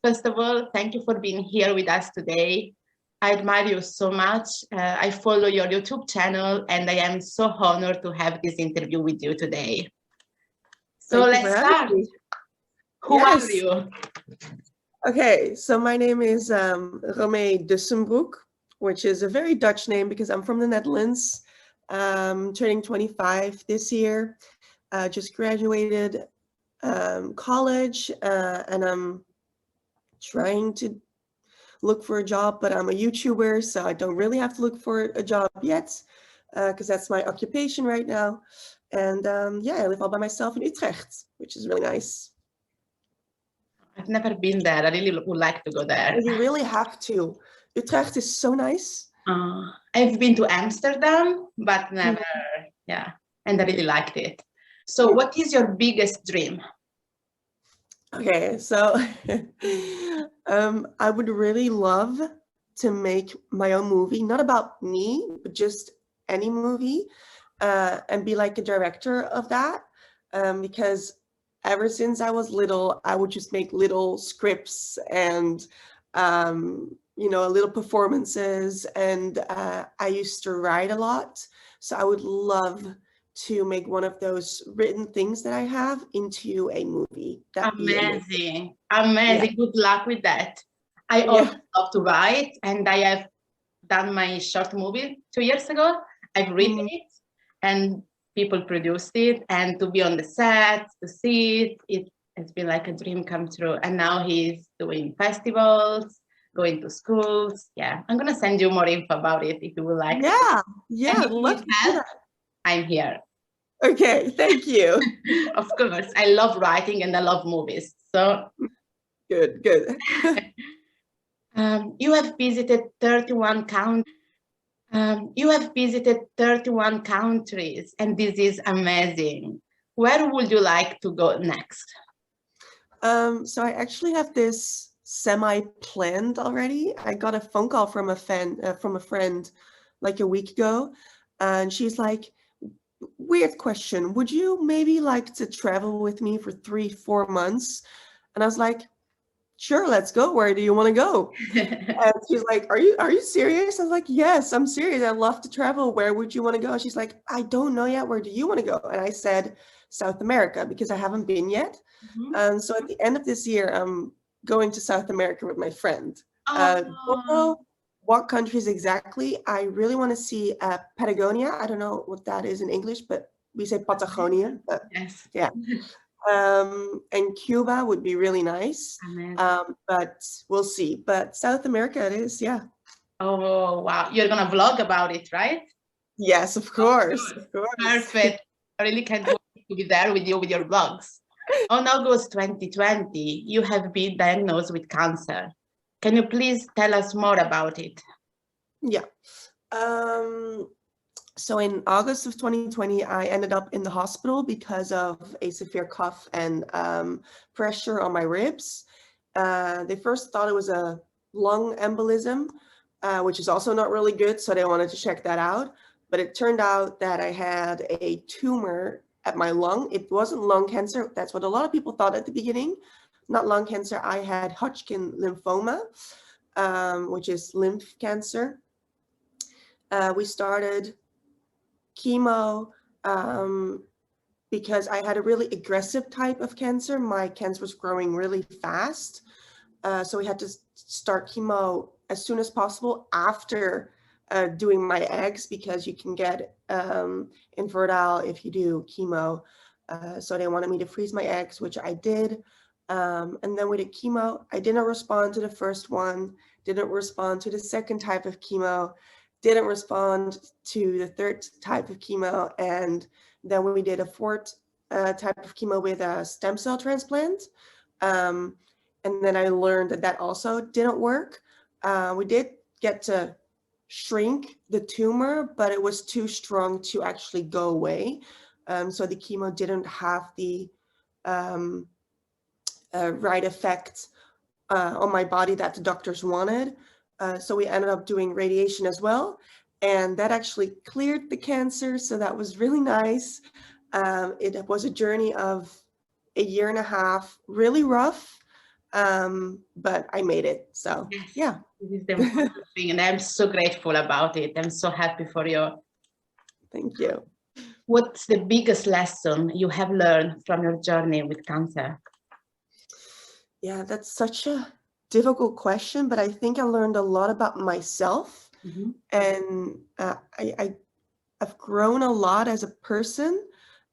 First of all, thank you for being here with us today. I admire you so much. I follow your YouTube channel, and I am so honored to have this interview with you today. So let's start. Who are you? Okay, so my name is ROMEE DUSSENBROEK, which is a very Dutch name because I'm from the Netherlands. Turning 25 this year. Just graduated college, and I'm trying to look for a job, but I'm a YouTuber, so I don't really have to look for a job yet, because that's my occupation right now. And yeah, I live all by myself in Utrecht, which is really nice. I've never been there. I really would like to go there. You really have to. Utrecht is so nice. I've been to Amsterdam, but never, yeah, and I really liked it. So what is your biggest dream? Okay, so I would really love to make my own movie, not about me, but just any movie, and be like a director of that, because ever since I was little, I would just make little scripts and, you know, little performances, and I used to write a lot. So I would love to make one of those written things that I have into a movie. Amazing. Amazing. Yeah. Good luck with that. I also love to write, and I have done my short movie 2 years ago. I've written it, and people produced it, and to be on the set, to see it, it's been like a dream come true. And now he's doing festivals, going to schools. Yeah, I'm gonna send you more info about it if you would like. Yeah, let's do that. I'm here. Okay, thank you. Of course, I love writing and I love movies. So good. You have visited 31 countries. And this is amazing. Where would you like to go next? So I actually have this semi-planned already. I got a phone call from a friend like a week ago, and she's like, weird question, would you maybe like to travel with me for 3-4 months? And I was like, sure, let's go. Where do you want to go? And she's like, are you serious? I was like, yes, I'm serious. I'd love to travel. Where would you want to go? And she's like, I don't know yet. Where do you want to go? And I said, South America, because I haven't been yet. So at the end of this year, I'm going to South America with my friend. Don't know what countries exactly. I really want to see Patagonia. I don't know what that is in English, but we say Patagonia. But yes. Yeah. And Cuba would be really nice, but we'll see. But South America it is, yeah. Oh, wow. You're going to vlog about it, right? Yes, of course. Perfect. I really can't wait to be there with you with your vlogs. On August 2020, you have been diagnosed with cancer. Can you please tell us more about it? Yeah. So in August of 2020, I ended up in the hospital because of a severe cough and pressure on my ribs. They first thought it was a lung embolism, which is also not really good, so they wanted to check that out. But it turned out that I had a tumor at my lung. It wasn't lung cancer. That's what a lot of people thought at the beginning. Not lung cancer. I had Hodgkin lymphoma, which is lymph cancer. We started chemo because I had a really aggressive type of cancer. My cancer was growing really fast. So we had to start chemo as soon as possible after doing my eggs, because you can get infertile if you do chemo. So they wanted me to freeze my eggs, which I did. And then we did chemo. I didn't respond to the first one, didn't respond to the second type of chemo, didn't respond to the third type of chemo. And then we did a fourth type of chemo with a stem cell transplant. And then I learned that that also didn't work. We did get to shrink the tumor, but it was too strong to actually go away. So the chemo didn't have the right effect on my body that the doctors wanted. So we ended up doing radiation as well. And that actually cleared the cancer. So that was really nice. It was a journey of 1.5 years, really rough. but I made it. So Yes, yeah. this is the important thing, and I'm so grateful about it. I'm so happy for you. Thank you. What's the biggest lesson you have learned from your journey with cancer? Yeah, that's such a difficult question, but I think I learned a lot about myself, and I've grown a lot as a person.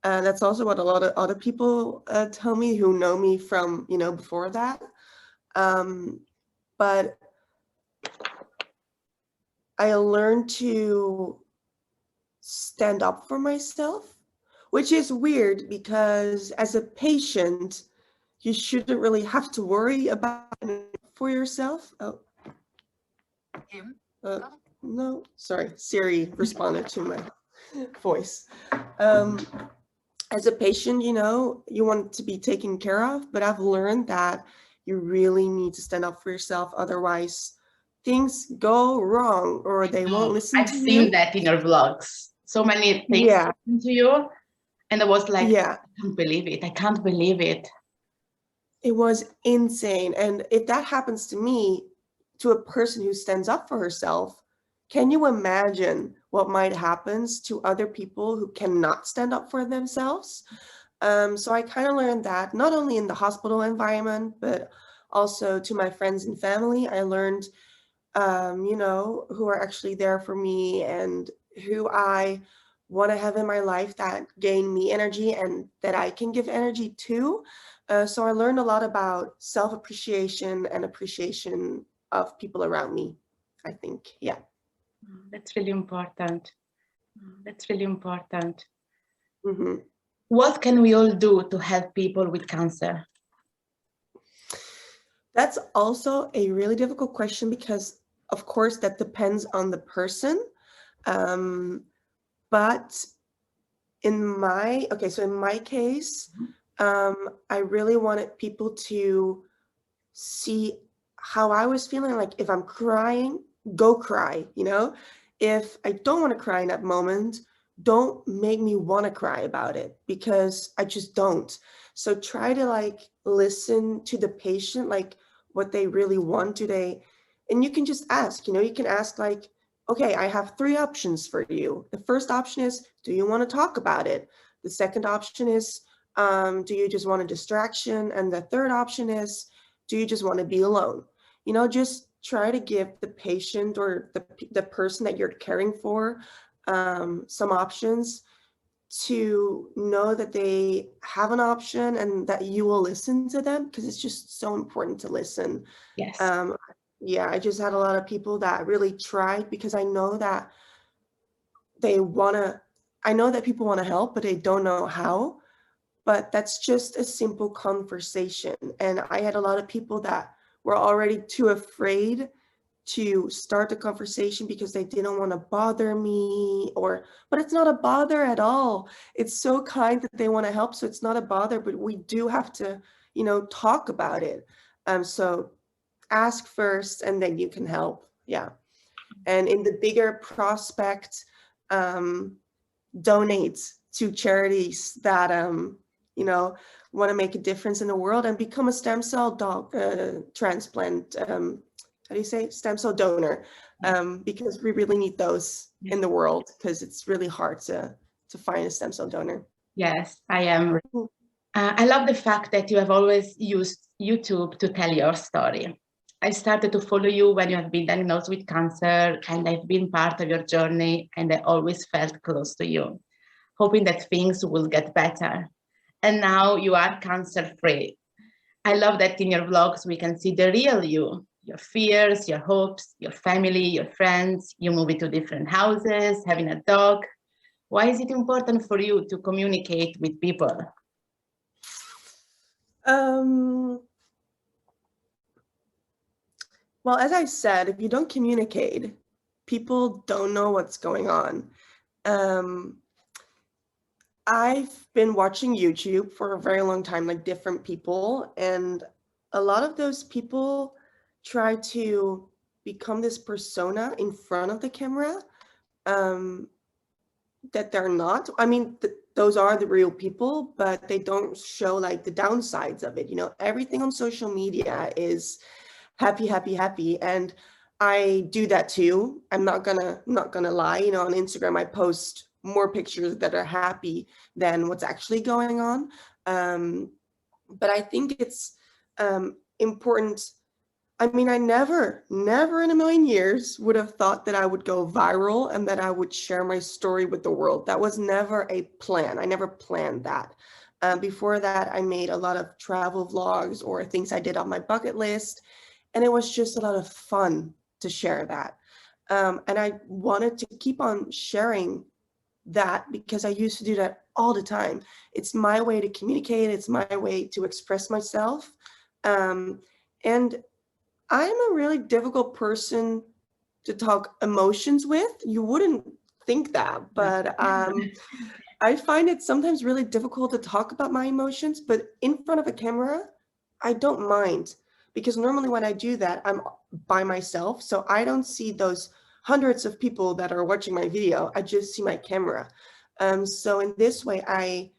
That's also what a lot of other people tell me who know me from, before that. But I learned to stand up for myself, which is weird because as a patient, you shouldn't really have to worry about it for yourself. Oh, no, sorry, Siri responded to my voice. As a patient, you want to be taken care of, but I've learned that you really need to stand up for yourself. Otherwise, things go wrong or they won't listen I've to seen you. that in your vlogs. So many things Yeah. happened to you. And I was like, Yeah. I can't believe it. I can't believe it. It was insane. And if that happens to me, to a person who stands up for herself, can you imagine what might happen to other people who cannot stand up for themselves? So I kind of learned that not only in the hospital environment, but also to my friends and family. I learned, who are actually there for me and who I want to have in my life that gain me energy and that I can give energy to. So I learned a lot about self-appreciation and appreciation of people around me, I think. Yeah. That's really important. That's really important. Mm-hmm. What can we all do to help people with cancer? That's also a really difficult question because, of course, that depends on the person. But in my case, I really wanted people to see how I was feeling. Like if I'm crying, go cry, If I don't want to cry in that moment, don't make me want to cry about it because I just don't. So try to listen to the patient, like what they really want today. And you can just ask, you can ask like, okay, I have 3 options for you. The first option is, do you want to talk about it? The second option is, do you just want a distraction? And the third option is, do you just want to be alone? Just try to give the patient or the person that you're caring for some options to know that they have an option and that you will listen to them, because it's just so important to listen. Yes. Yeah, I just had a lot of people that really tried because I know that people want to help, but they don't know how. But that's just a simple conversation. And I had a lot of people that were already too afraid to start the conversation because they didn't want to bother me, but it's not a bother at all. It's so kind that they want to help. So it's not a bother, but we do have to, talk about it. So ask first and then you can help. Yeah. And in the bigger prospect, donate to charities that, want to make a difference in the world and become a stem cell transplant. How do you say stem cell donor? Because we really need those in the world because it's really hard to find a stem cell donor. Yes, I am. I love the fact that you have always used YouTube to tell your story. I started to follow you when you have been diagnosed with cancer, and I've been part of your journey, and I always felt close to you, hoping that things will get better. And now you are cancer-free. I love that in your vlogs we can see the real you, your fears, your hopes, your family, your friends. You move into different houses, having a dog. Why is it important for you to communicate with people? Well, as I said, if you don't communicate, people don't know what's going on. I've been watching YouTube for a very long time, like different people, and a lot of those people try to become this persona in front of the camera. that they're not. I mean, those are the real people, but they don't show like the downsides of it. You know, everything on social media is happy, happy, happy. And I do that too. I'm not gonna lie. You know, on Instagram, I post more pictures that are happy than what's actually going on. But I think it's important. I mean, I never in a million years would have thought that I would go viral and that I would share my story with the world. That was never a plan. I never planned that. Before that, I made a lot of travel vlogs or things I did on my bucket list. And it was just a lot of fun to share that. And I wanted to keep on sharing that because I used to do that all the time. It's my way to communicate. It's my way to express myself. And I'm a really difficult person to talk emotions with. You wouldn't think that, but I find it sometimes really difficult to talk about my emotions, but in front of a camera, I don't mind, because normally when I do that, I'm by myself. So I don't see those hundreds of people that are watching my video. I just see my camera. So in this way, I,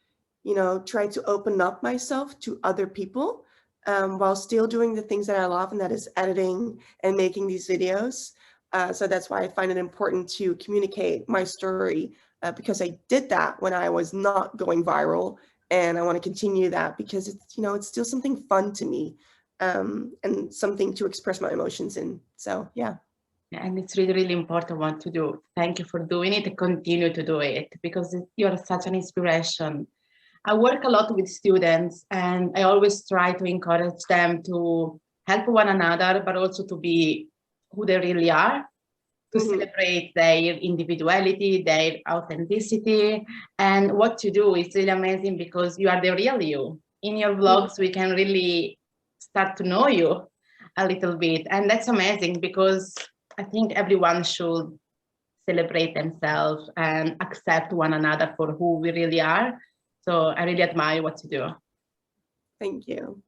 try to open up myself to other people while still doing the things that I love, and that is editing and making these videos. So that's why I find it important to communicate my story, because I did that when I was not going viral, and I want to continue that because it's, it's still something fun to me, and something to express my emotions in. So yeah. And it's really, really important what to do. Thank you for doing it and continue to do it, because you're such an inspiration. I work a lot with students, and I always try to encourage them to help one another, but also to be who they really are, to celebrate their individuality, their authenticity. And what you do is really amazing because you are the real you. In your vlogs, we can really start to know you a little bit. And that's amazing because I think everyone should celebrate themselves and accept one another for who we really are. So I really admire what you do. Thank you.